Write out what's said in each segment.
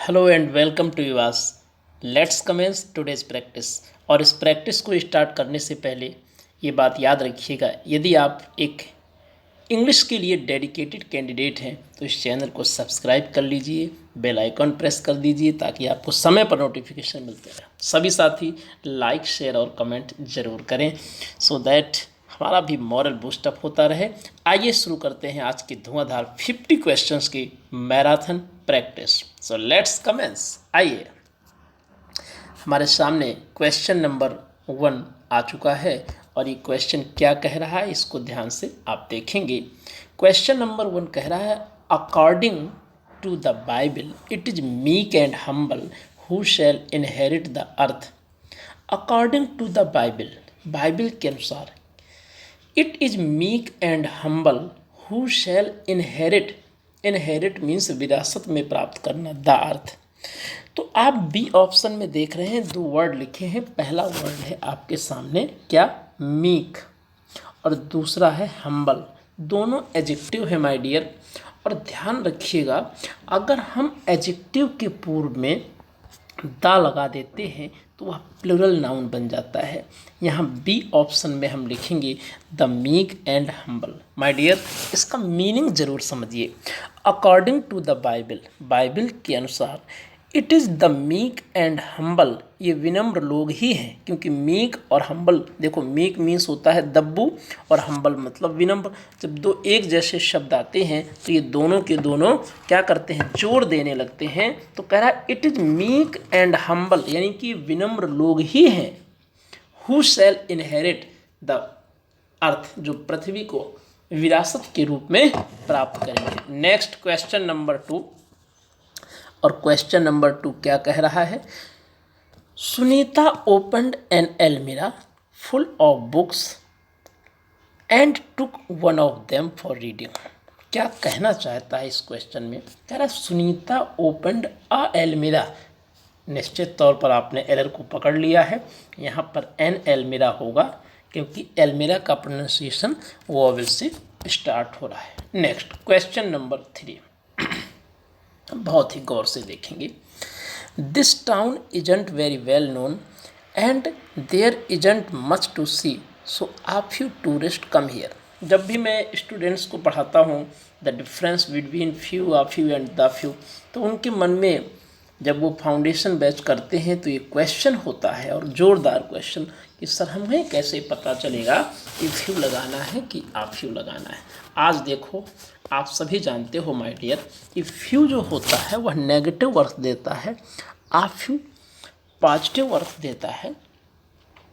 Hello and welcome to Yuvas. Let's commence today's practice. और इस practice को स्टार्ट करने से पहले ये बात याद रखिएगा, यदि आप एक इंग्लिश के लिए डेडिकेटेड कैंडिडेट हैं तो इस चैनल को सब्सक्राइब कर लीजिए, बेल आइकॉन प्रेस कर दीजिए ताकि आपको समय पर नोटिफिकेशन मिलते रहे। सभी साथी लाइक शेयर और कमेंट ज़रूर करें सो दैट हमारा भी मॉरल बूस्टअप होता रहे। आइए शुरू करते हैं आज की धुआंधार 50 क्वेश्चंस की marathon practice. So let's commence. आइए, हमारे सामने क्वेश्चन नंबर 1 आ चुका है और ये क्वेश्चन क्या कह रहा है इसको ध्यान से आप देखेंगे। क्वेश्चन नंबर 1 कह रहा है, according to the Bible it is meek and humble who shall inherit the earth. According to the Bible, Bible के अनुसार, it is meek and humble who shall inherit, inherit means विरासत में प्राप्त करना, the earth. तो आप B option में देख रहे हैं दो वर्ड लिखे हैं। पहला वर्ड है आपके सामने क्या, मीक, और दूसरा है हम्बल। दोनों एडजेक्टिव है माय डियर। और ध्यान रखिएगा, अगर हम एडजेक्टिव के पूर्व में दा लगा देते हैं तो वह प्लूरल नाउन बन जाता है। यहाँ बी ऑप्शन में हम लिखेंगे the meek and humble. My dear, इसका मीनिंग ज़रूर समझिए। According to the Bible, Bible के अनुसार, it is the meek and humble, ये विनम्र लोग ही हैं। क्योंकि मीक और हम्बल, देखो मीक मीन्स होता है दब्बू और हम्बल मतलब विनम्र। जब दो एक जैसे शब्द आते हैं तो ये दोनों के दोनों क्या करते हैं, जोड़ देने लगते हैं। तो कह रहा है it is meek and humble, यानी कि विनम्र लोग ही हैं। हु शैल इनहेरिट द अर्थ, जो पृथ्वी को विरासत के रूप में प्राप्त करेंगे। नेक्स्ट क्वेश्चन नंबर 2, और क्वेश्चन नंबर 2 क्या कह रहा है, सुनीता ओपनड एन अलमीरा full of books and took one of them for reading. क्या कहना चाहता है इस क्वेश्चन में, कह रहा है सुनीता ओपनड अ अलमीरा। निश्चित तौर पर आपने एरर को पकड़ लिया है, यहाँ पर एन अलमीरा होगा क्योंकि अलमीरा का प्रोनाउंसिएशन वोवेल से स्टार्ट हो रहा है। नेक्स्ट क्वेश्चन नंबर 3, बहुत ही गौर से देखेंगे। This town isn't very well known and there isn't much to see, so a few tourists come here. जब भी मैं स्टूडेंट्स को पढ़ाता हूँ the difference between few, a few and the few, तो उनके मन में जब वो फाउंडेशन बैच करते हैं तो ये क्वेश्चन होता है, और ज़ोरदार क्वेश्चन, कि सर हमें कैसे पता चलेगा कि फ्यू लगाना है कि आ फ्यू लगाना है। आज देखो, आप सभी जानते हो माय डियर कि फ्यू जो होता है वह नेगेटिव अर्थ देता है, आ फ्यू पॉजिटिव अर्थ देता है।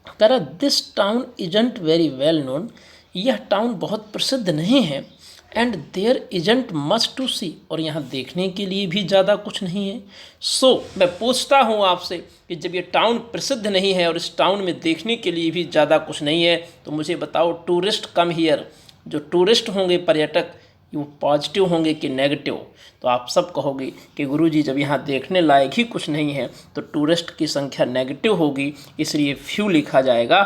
कह रहा this town isn't very well known, यह टाउन बहुत प्रसिद्ध नहीं है, and there isn't much to see, और यहाँ देखने के लिए भी ज़्यादा कुछ नहीं है। सो मैं पूछता हूँ आपसे कि जब ये टाउन प्रसिद्ध नहीं है और इस टाउन में देखने के लिए भी ज़्यादा कुछ नहीं है, तो मुझे बताओ टूरिस्ट कम हियर, जो टूरिस्ट होंगे पर्यटक, वो पॉजिटिव होंगे कि नेगेटिव। तो आप सब कहोगे कि गुरुजी जब यहाँ देखने लायक ही कुछ नहीं है तो टूरिस्ट की संख्या नेगेटिव होगी, इसलिए फ्यू लिखा जाएगा,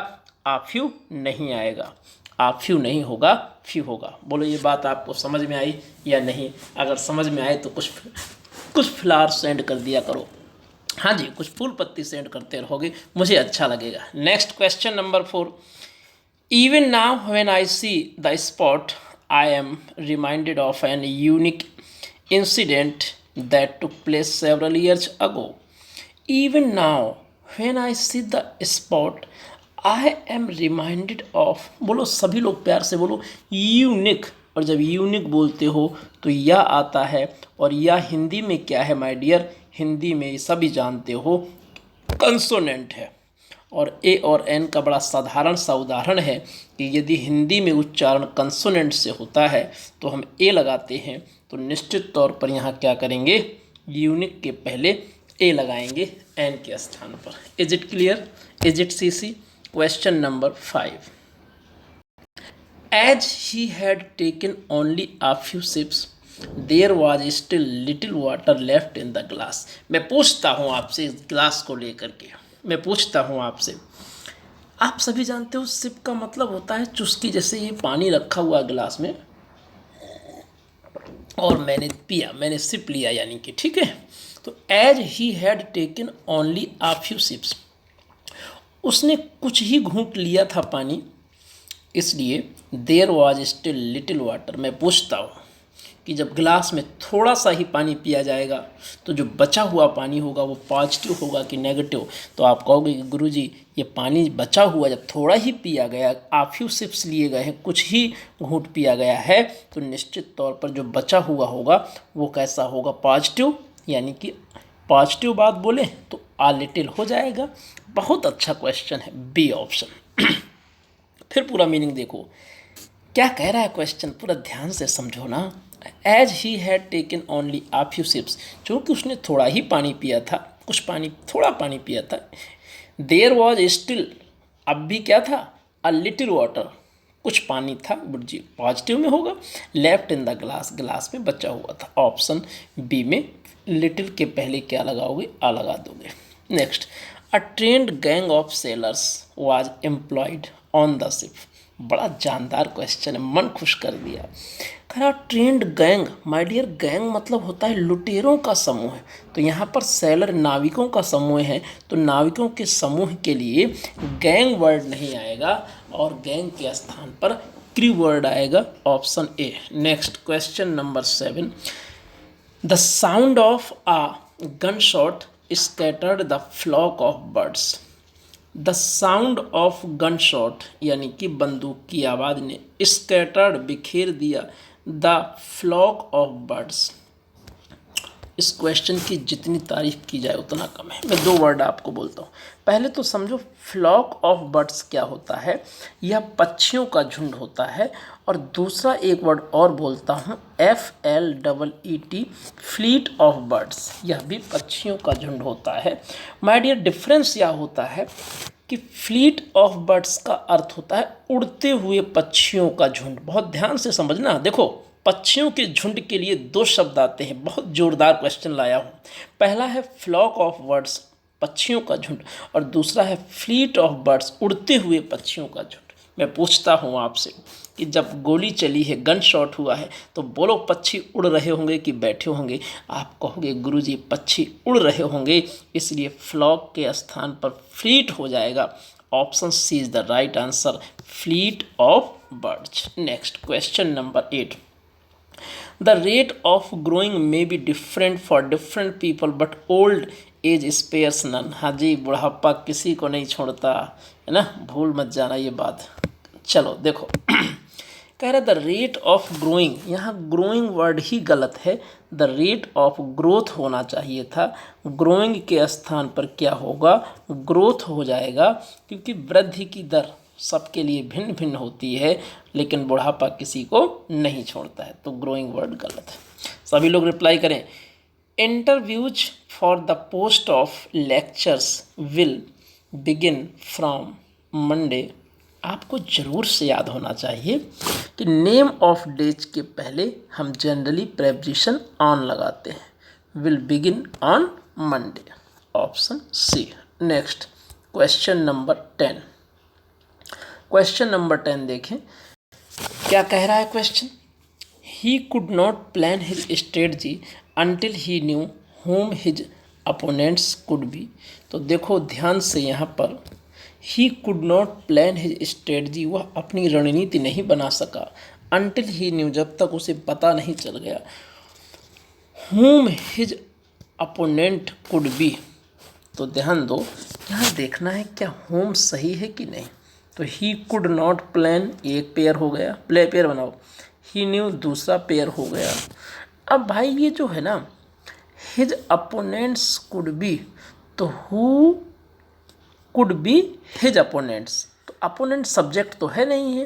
आ फ्यू नहीं आएगा। आ फ्यू नहीं होगा, फ्यू होगा। बोलो ये बात आपको समझ में आई या नहीं? अगर समझ में आए तो कुछ फ्लावर सेंड कर दिया करो। हाँ जी, कुछ फूल पत्ती सेंड करते रहोगे, मुझे अच्छा लगेगा। Next question number 4, even now when I see the spot I am reminded of an unique incident that took place several years ago. Even now when I see the spot I am reminded of, बोलो सभी लोग प्यार से बोलो, unique. और जब unique बोलते हो तो यह आता है, और यह हिंदी में क्या है माय डियर, हिंदी में सभी जानते हो कंसोनेंट है। और ए और एन का बड़ा साधारण सा उदाहरण है कि यदि हिंदी में उच्चारण कंसोनेंट से होता है तो हम ए लगाते हैं, तो निश्चित तौर पर यहाँ क्या करेंगे, यूनिक के पहले ए लगाएंगे एन के स्थान पर। Is it clear? Is it C? Question number 5, as he had taken only a few sips there was still little water left in the glass. मैं पूछता हूँ आपसे इस ग्लास को लेकर के, मैं पूछता हूँ आपसे, आप सभी जानते हो सिप का मतलब होता है चुस्की। जैसे ये पानी रखा हुआ गिलास में और मैंने पिया, मैंने सिप लिया, यानी कि ठीक है। तो as he had taken only a few sips, उसने कुछ ही घूंट लिया था पानी, इसलिए there was still little water. मैं पूछता हूँ कि जब गिलास में थोड़ा सा ही पानी पिया जाएगा तो जो बचा हुआ पानी होगा वो पॉजिटिव होगा कि नेगेटिव? तो आप कहोगे कि गुरुजी ये पानी बचा हुआ जब थोड़ा ही पिया गया, आ फ्यू सिप्स लिए गए हैं, कुछ ही घूंट पिया गया है, तो निश्चित तौर पर जो बचा हुआ होगा वो कैसा होगा? पॉजिटिव। यानी कि पॉजिटिव बात बोले तो आ लिटिल हो जाएगा। बहुत अच्छा क्वेश्चन है, बी ऑप्शन। फिर पूरा मीनिंग देखो क्या कह रहा है क्वेश्चन, पूरा ध्यान से समझो ना। As he had taken only a few sips, चूँकि उसने थोड़ा ही पानी पिया था, कुछ पानी, थोड़ा पानी पिया था। देयर वॉज स्टिल, अब भी क्या था? अ लिटिल वाटर, कुछ पानी था, बुर्जी पॉजिटिव में होगा। लेफ्ट इन द ग्लास, गिलास में बचा हुआ था। ऑप्शन बी में लिटिल के पहले क्या लगाओगे? आ लगा दोगे। Next, a trend gang of sellers was employed on the ship. बड़ा जानदार क्वेश्चन है, मन खुश कर दिया। कह रहा trend gang, my dear, gang मतलब होता है लुटेरों का समूह है, तो यहाँ पर सेलर नाविकों का समूह है, तो नाविकों के समूह के लिए गैंग वर्ड नहीं आएगा और गैंग के स्थान पर क्रू वर्ड आएगा। Option A. Next question number 7, the sound of a gun shot scattered the flock of birds. The sound of gun shot यानी कि बंदूक की आवाज़ ने स्कैटर्ड बिखेर दिया द फ्लॉक ऑफ बर्ड्स। इस क्वेश्चन की जितनी तारीफ की जाए उतना कम है। मैं दो वर्ड आपको बोलता हूँ, पहले तो समझो फ्लॉक ऑफ बर्ड्स क्या होता है। यह पक्षियों का झुंड होता है। और दूसरा एक वर्ड और बोलता हूँ, FLEET, फ्लीट ऑफ बर्ड्स, यह भी पक्षियों का झुंड होता है। माय डियर, डिफरेंस यह होता है कि फ्लीट ऑफ बर्ड्स का अर्थ होता है उड़ते हुए पक्षियों का झुंड। बहुत ध्यान से समझना। देखो पक्षियों के झुंड के लिए दो शब्द आते हैं, बहुत जोरदार क्वेश्चन लाया हूँ। पहला है फ्लॉक ऑफ बर्ड्स, पक्षियों का झुंड, और दूसरा है फ्लीट ऑफ बर्ड्स, उड़ते हुए पक्षियों का झुंड। मैं पूछता हूँ आपसे कि जब गोली चली है, गन शॉट हुआ है, तो बोलो पक्षी उड़ रहे होंगे कि बैठे होंगे? आप कहोगे गुरुजी पक्षी उड़ रहे होंगे, इसलिए फ्लॉक के स्थान पर फ्लीट हो जाएगा। Option C is the right answer, fleet of birds. Next question number 8, the rate of growing may be different for different people but old age spares none. हाँ जी, बुढ़ापा किसी को नहीं छोड़ता है ना, भूल मत जाना ये बात। चलो देखो कह रहा द रेट ऑफ ग्रोइंग, यहाँ ग्रोइंग वर्ड ही गलत है, द रेट ऑफ ग्रोथ होना चाहिए था। ग्रोइंग के स्थान पर क्या होगा? ग्रोथ हो जाएगा, क्योंकि वृद्धि की दर सबके लिए भिन्न भिन्न होती है, लेकिन बुढ़ापा किसी को नहीं छोड़ता है, तो ग्रोइंग वर्ड गलत है। सभी लोग रिप्लाई करें। Interviews for the post of lectures will begin from Monday. आपको ज़रूर से याद होना चाहिए कि नेम ऑफ डेज के पहले हम जनरली प्रेपोजिशन ऑन लगाते हैं। Will begin on Monday, option C. Next question number 10, question number 10 देखें क्या कह रहा है question. He could not plan his strategy until he knew whom his opponents could be. तो देखो ध्यान से यहाँ पर, he could not plan his strategy, वह अपनी रणनीति नहीं बना सका, अंटिल ही न्यू, जब तक उसे पता नहीं चल गया, whom his opponent could be. तो ध्यान दो, यहाँ देखना है क्या whom सही है कि नहीं। तो ही कुड नॉट प्लान एक पेयर हो गया, प्ले पेयर बनाओ, ही न्यू दूसरा पेयर हो गया। अब भाई ये जो है ना, हिज अपोनेंट्स कुड बी, तो who could be his opponents, तो अपोनेंट सब्जेक्ट तो है नहीं है,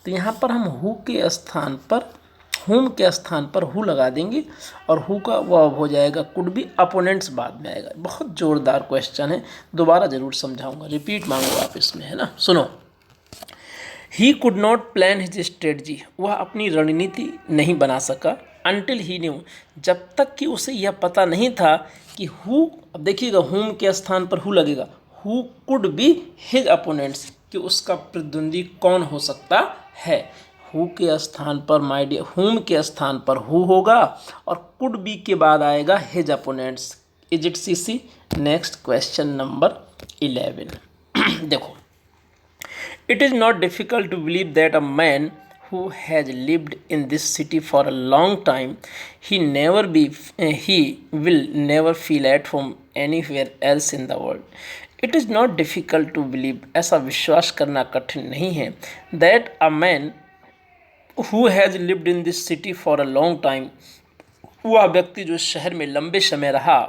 तो यहाँ पर हम हु के स्थान पर, हुम के स्थान पर हु लगा देंगे और हु का वर्ब हो जाएगा कुड बी, अपोनेंट्स बाद में आएगा। बहुत जोरदार क्वेश्चन है, दोबारा ज़रूर समझाऊंगा, रिपीट मांगो आप इसमें, है ना। सुनो, ही could not plan his strategy, वह अपनी रणनीति नहीं बना सका, अनटिल ही न्यू, जब तक कि उसे यह पता नहीं था कि हु, अब देखिएगा हुम के स्थान पर हु लगेगा, who could be his opponents, कि उसका प्रतिद्वंदी कौन हो सकता है। हु के स्थान पर माय डियर, हुम के स्थान पर हु होगा और कुड बी के बाद आएगा his opponents, is it C C? Next question number 11 देखो, it is not difficult to believe that a man who has lived in this city for a long time, he will never feel at home anywhere else in the world. It is not difficult to believe, ऐसा विश्वास करना कठिन नहीं है, that a man who has lived in this city for a long time, वह व्यक्ति जो शहर में लंबे समय रहा,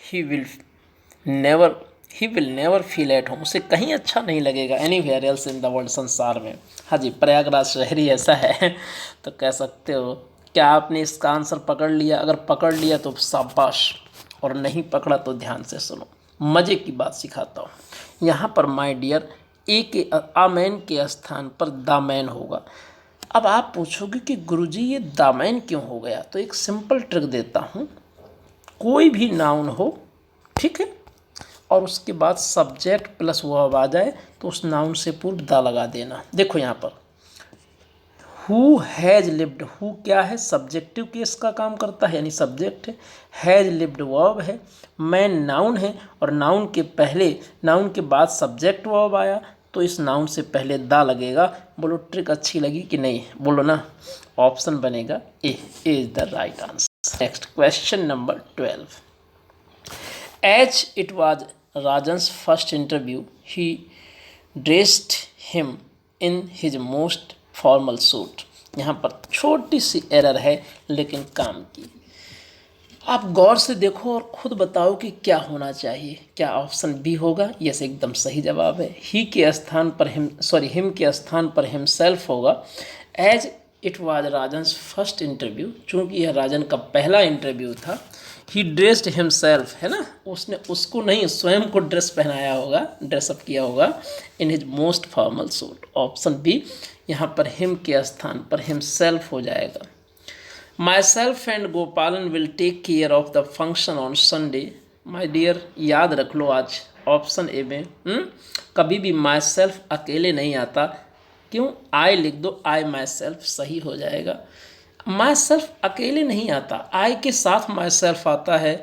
he will never feel at home, उसे कहीं अच्छा नहीं लगेगा anywhere else in the world, संसार में। हाँ जी, प्रयागराज शहर ही ऐसा है तो कह सकते हो। क्या आपने इसका आंसर पकड़ लिया? अगर पकड़ लिया तो शाबाश, और नहीं पकड़ा तो ध्यान से सुनो, मज़े की बात सिखाता हूँ। यहाँ पर माय डियर ए के आमैन के स्थान पर दामैन होगा। अब आप पूछोगे कि गुरुजी ये दामैन क्यों हो गया? तो एक सिंपल ट्रिक देता हूँ, कोई भी नाउन हो, ठीक है, और उसके बाद सब्जेक्ट प्लस वर्ब आ जाए तो उस नाउन से पूर्व दा लगा देना। देखो यहाँ पर हु हैज़ लिव्ड, हु क्या है? सब्जेक्टिव केस का काम करता है, यानी सब्जेक्ट है। हैज़ लिव्ड वर्ब है। मैन नाउन है, और नाउन के बाद सब्जेक्ट वर्ब आया तो इस नाउन से पहले दा लगेगा। बोलो ट्रिक अच्छी लगी कि नहीं? बोलो ना। ऑप्शन बनेगा A is the right answer. Next question number 12। As it was Rajan's first interview, he dressed him in his most formal suit. यहाँ पर छोटी सी एरर है लेकिन काम की। आप गौर से देखो और खुद बताओ कि क्या होना चाहिए। क्या ऑप्शन बी होगा? यस, एकदम सही जवाब है। हिम के स्थान पर हिमसेल्फ होगा। As it was Rajan's first interview, चूँकि यह राजन का पहला इंटरव्यू था। ही ड्रेस्ड हिमसेल्फ, है ना, उसने उसको नहीं स्वयं को ड्रेस पहनाया होगा, ड्रेसअप किया होगा in his most formal suit. Option B यहाँ पर हिम के स्थान पर हिमसेल्फ हो जाएगा। Myself and Gopalan will take care of the function on Sunday. My dear याद रख लो आज ऑप्शन ए में कभी भी माई सेल्फ अकेले नहीं आता। क्यों? आई लिख दो, आई माई सेल्फ सही हो जाएगा। माई सेल्फ अकेले नहीं आता, आई के साथ माई सेल्फ आता है,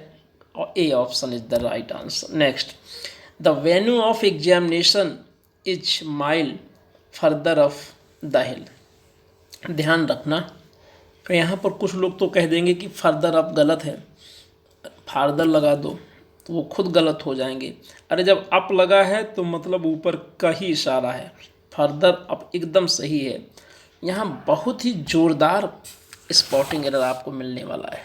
और ए option is the right answer. Next, the venue of examination is mile further of the हिल। ध्यान रखना, तो यहाँ पर कुछ लोग तो कह देंगे कि फर्दर अप गलत है, फार्दर लगा दो तो वो खुद गलत हो जाएंगे। अरे जब अप लगा है तो मतलब ऊपर का ही इशारा है, फर्दर अप एकदम सही है। यहाँ बहुत ही ज़ोरदार स्पॉटिंग एरर आपको मिलने वाला है।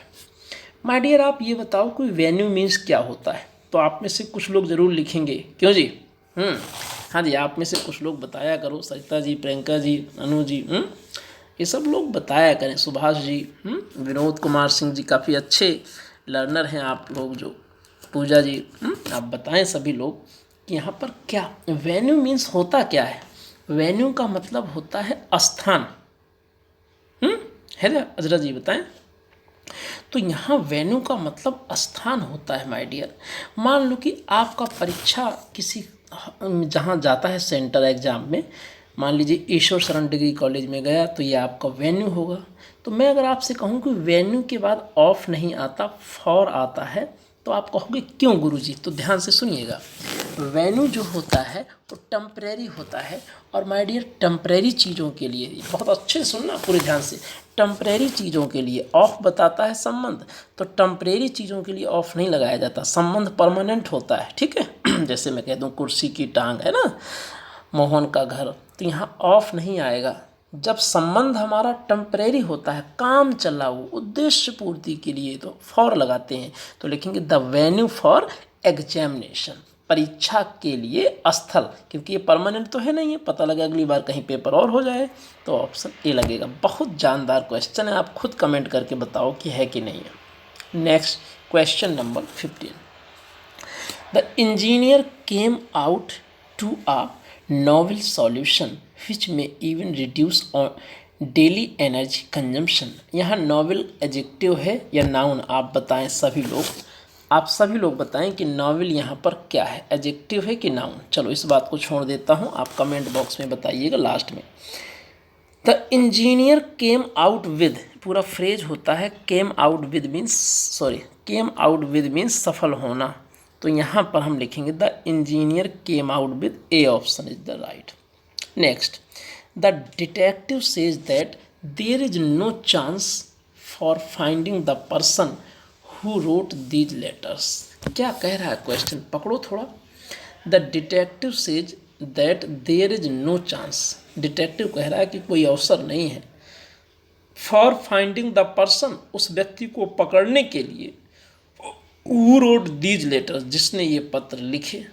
माय डियर आप ये बताओ कोई वेन्यू मीन्स क्या होता है? तो आप में से कुछ लोग ज़रूर लिखेंगे, क्यों जी? हाँ जी, आप में से कुछ लोग बताया करो, सरिता जी, प्रियंका जी, अनु जी, ये सब लोग बताया करें, सुभाष जी, विनोद कुमार सिंह जी, काफ़ी अच्छे लर्नर हैं आप लोग, जो पूजा जी, आप बताएं सभी लोग कि यहाँ पर क्या वेन्यू मीन्स होता क्या है? वेन्यू का मतलब होता है स्थान, है ना? अजरा जी बताएं। तो यहाँ वेन्यू का मतलब स्थान होता है माय डियर। मान लो कि आपका परीक्षा किसी जहाँ जाता है सेंटर एग्जाम में, मान लीजिए ईश्वर शरण डिग्री कॉलेज में गया, तो ये आपका वेन्यू होगा। तो मैं अगर आपसे कहूँ कि वेन्यू के बाद ऑफ नहीं आता, फॉर आता है, तो आप कहोगे क्यों गुरुजी? तो ध्यान से सुनिएगा। वेन्यू जो होता है वो टेम्परेरी होता है, और माय डियर टेम्परेरी चीज़ों के लिए, बहुत अच्छे से सुनना पूरे ध्यान से, टेम्परेरी चीज़ों के लिए ऑफ बताता है संबंध, तो टेम्परेरी चीज़ों के लिए ऑफ नहीं लगाया जाता, संबंध परमानेंट होता है, ठीक है। जैसे मैं कह दूँ कुर्सी की टांग है ना, मोहन का घर, तो यहाँ ऑफ नहीं आएगा। जब संबंध हमारा टेम्परेरी होता है, काम चला वो उद्देश्य पूर्ति के लिए, तो फॉर लगाते हैं, तो लिखेंगे द वेन्यू फॉर एग्जामिनेशन, परीक्षा के लिए स्थल, क्योंकि ये परमानेंट तो है नहीं है, पता लगे अगली बार कहीं पेपर और हो जाए, तो ऑप्शन ए लगेगा। बहुत जानदार क्वेश्चन है, आप खुद कमेंट करके बताओ कि है कि नहीं है। Next question number 15। The engineer came out to a novel solution which may even reduce on daily energy consumption। यहाँ novel एडजेक्टिव है या नाउन? आप बताएं सभी लोग, आप सभी लोग बताएं कि नॉवेल यहाँ पर क्या है, एडजेक्टिव है कि नाउन? चलो इस बात को छोड़ देता हूँ, आप कमेंट बॉक्स में बताइएगा लास्ट में। The engineer came out with पूरा फ्रेज होता है केम आउट विद मीन्स सफल होना। तो यहाँ पर हम लिखेंगे the engineer came out with a option is the right. Next, the detective says that there is no chance for finding the person who wrote these letters. क्या कह रहा है क्वेश्चन, पकड़ो थोड़ा। The detective says that there is no chance, detective कह रहा है कि कोई अवसर नहीं है, फॉर फाइंडिंग द पर्सन, उस व्यक्ति को पकड़ने के लिए, हु रोट दीज लेटर्स, जिसने ये पत्र लिखे।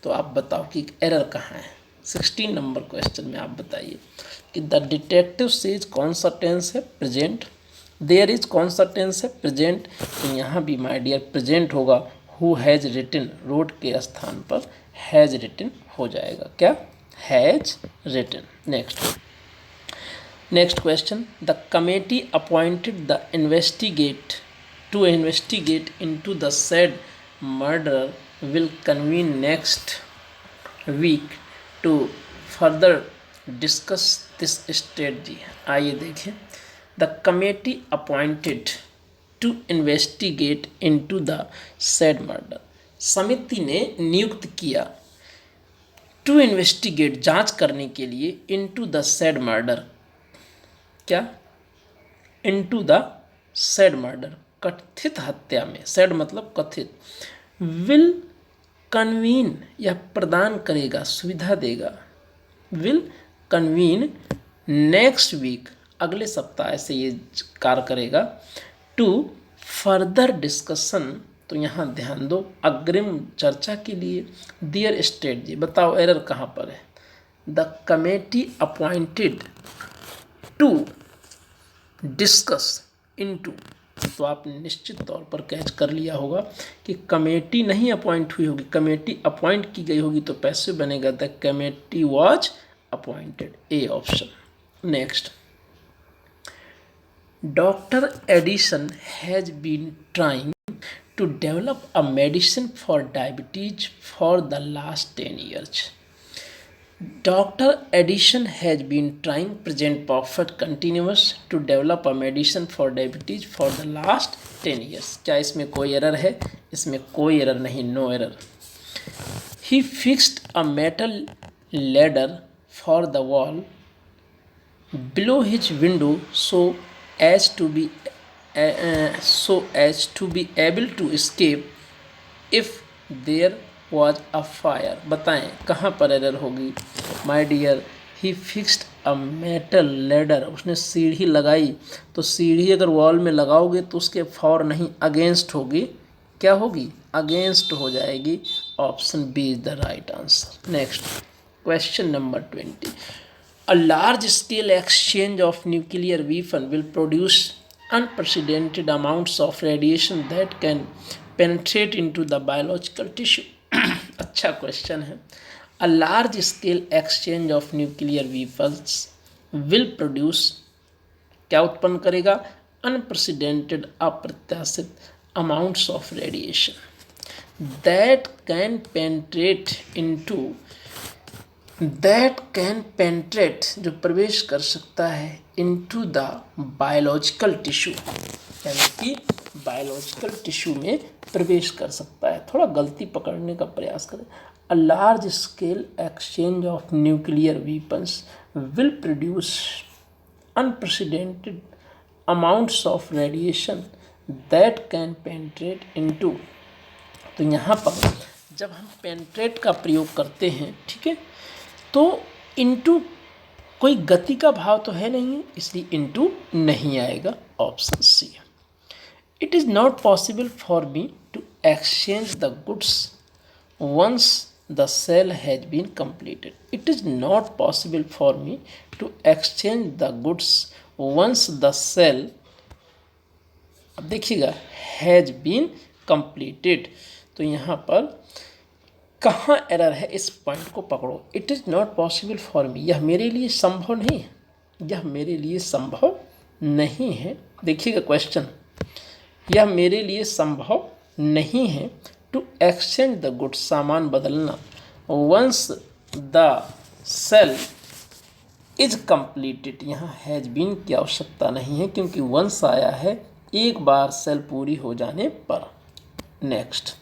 तो आप बताओ कि एरर कहाँ है। 16 नंबर क्वेश्चन में आप बताइए कि द डिटेक्टिव सेज कौन सा टेंस है, प्रेजेंट, देयर इज कौन सा टेंस है, प्रेजेंट, तो यहाँ भी माय डियर प्रेजेंट होगा, हु हैज़ रिटन, रोट के स्थान पर हैज़ रिटन हो जाएगा, क्या, has written. Next question, the committee appointed the to investigate into the said murder will convene next week to further discuss this strategy. आइए देखें, the committee appointed to investigate into the said murder, समिति ने नियुक्त किया to investigate, जांच करने के लिए, इनटू द सेड मर्डर, क्या, इनटू द सेड मर्डर, कथित हत्या में, सेड मतलब कथित, विल कन्वीन, यह प्रदान करेगा, सुविधा देगा, विल कन्वीन नेक्स्ट वीक, अगले सप्ताह से ये कार्य करेगा, टू फर्दर डिस्कशन, तो यहाँ ध्यान दो, अग्रिम चर्चा के लिए, दियर स्ट्रेटजी। बताओ एरर कहाँ पर है। The committee appointed to discuss into, तो आपने निश्चित तौर पर कैच कर लिया होगा कि कमेटी नहीं अपॉइंट हुई होगी, कमेटी अपॉइंट की गई होगी, तो पैसिव बनेगा the committee was appointed, A option. Next, Dr. Edison has been trying to develop a medicine for diabetes for the last 10 years. Dr. Edison has been trying, present perfect continuous, to develop a medicine for diabetes for the last 10 years. क्या इसमें कोई error है? इसमें कोई error नहीं, no error. He fixed a metal ladder for the wall below his window so as to be able to escape if there was a fire। बताएं कहाँ पर एरर होगी। My dear, he fixed a metal ladder, उसने सीढ़ी लगाई, तो सीढ़ी अगर वॉल में लगाओगे तो उसके फॉर नहीं, अगेंस्ट होगी, क्या होगी, अगेंस्ट हो जाएगी, option B is the right answer. Next question number 20, a large scale exchange of nuclear weapon will produce unprecedented amounts of radiation that can penetrate into the biological tissue। अच्छा question है। A large scale exchange of nuclear weapons will produce, क्या उत्पन्न करेगा, unprecedented, अप्रत्याशित, amounts of radiation that can penetrate, जो प्रवेश कर सकता है, into the biological tissue, यानी कि बायोलॉजिकल टिश्यू में प्रवेश कर सकता है। थोड़ा गलती पकड़ने का प्रयास करें। A large scale exchange of nuclear weapons will produce unprecedented amounts of radiation that can penetrate into, तो यहाँ पर जब हम पेंट्रेट का प्रयोग करते हैं, ठीक है, तो इनटू कोई गति का भाव तो है नहीं, इसलिए इनटू नहीं आएगा, option C. It is not possible for me to exchange the goods once the sale has been completed. It is not possible for me to exchange the goods once the sale, अब देखिएगा, has been completed, तो यहाँ पर कहाँ error है, इस point को पकड़ो। It is not possible for मी, यह मेरे लिए संभव नहीं है, यह मेरे लिए संभव नहीं है। देखिएगा क्वेश्चन, यह मेरे लिए संभव नहीं है टू एक्सचेंज द गुड्स, सामान बदलना, once the sale is completed, यहाँ हैज बीन की आवश्यकता नहीं है क्योंकि वंस आया है एक बार सेल पूरी हो जाने पर। Next,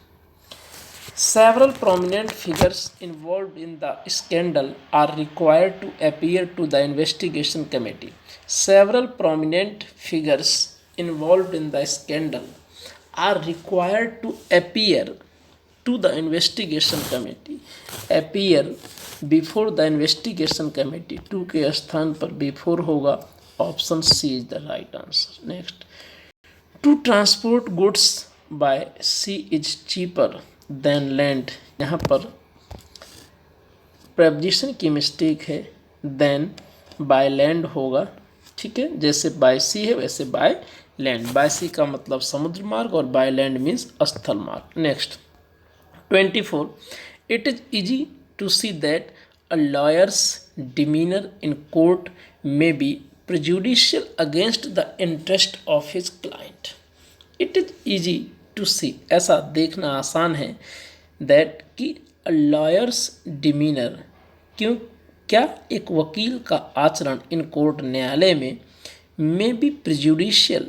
several prominent figures involved in the scandal are required to appear to the investigation committee. Several prominent figures involved in the scandal are required to appear to the investigation committee. Appear before the investigation committee, to के स्थान पर before होगा, option C is the right answer. Next, to transport goods by sea is cheaper than land, यहाँ पर preposition की mistake है, then by land होगा, ठीक है। जैसे बाय सी है वैसे बाय लैंड, बाय सी का मतलब समुद्र मार्ग और बाय लैंड मीन्स स्थल मार्ग। Next, 24, it is easy to see that a lawyer's demeanour in court may be prejudicial against the interest of his client. It is easy to see, ऐसा देखना आसान है, that कि a lawyer's demeanor, क्यों, क्या एक वकील का आचरण इन कोर्ट न्यायालय में may be prejudicial,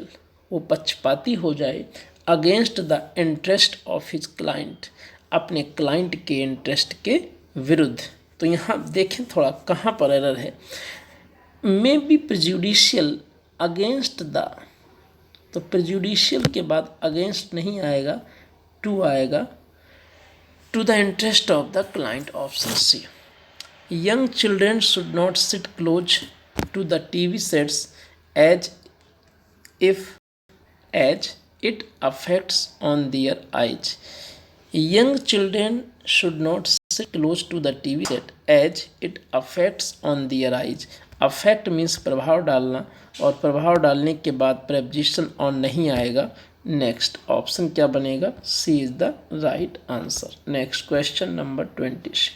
वो पक्षपाती हो जाए, against the interest of his client, अपने क्लाइंट के इंटरेस्ट के विरुद्ध। तो यहाँ देखें थोड़ा कहाँ पर एरर है, may be prejudicial against the, तो प्रेजुडिशियल के बाद अगेंस्ट नहीं आएगा, टू आएगा, to the interest of the client, option C. Young children should not sit close to the TV sets as it affects on their eyes. Young children should not sit close to the TV set as it affects on their eyes. Affect means प्रभाव डालना, और प्रभाव डालने के बाद preposition on नहीं आएगा। Next, option क्या बनेगा, C is the right answer. Next question number 26,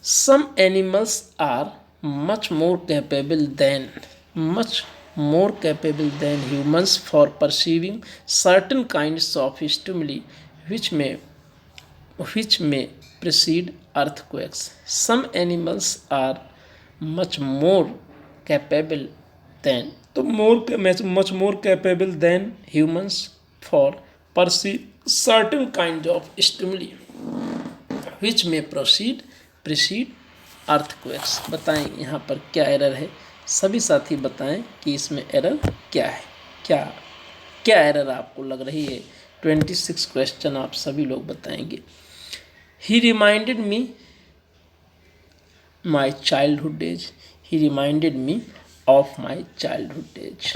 some animals are much more capable than humans for perceiving certain kinds of stimuli which may precede earthquakes. Some animals are much more capable than, तो much more capable than humans for perceive certain kind of stimuli which may precede earthquakes। बताएं यहाँ पर क्या error है, सभी साथी बताएं कि इसमें एरर क्या है, क्या एरर आपको लग रही है। 26 क्वेश्चन आप सभी लोग बताएंगे। He reminded me my childhood days, he reminded me of my childhood days.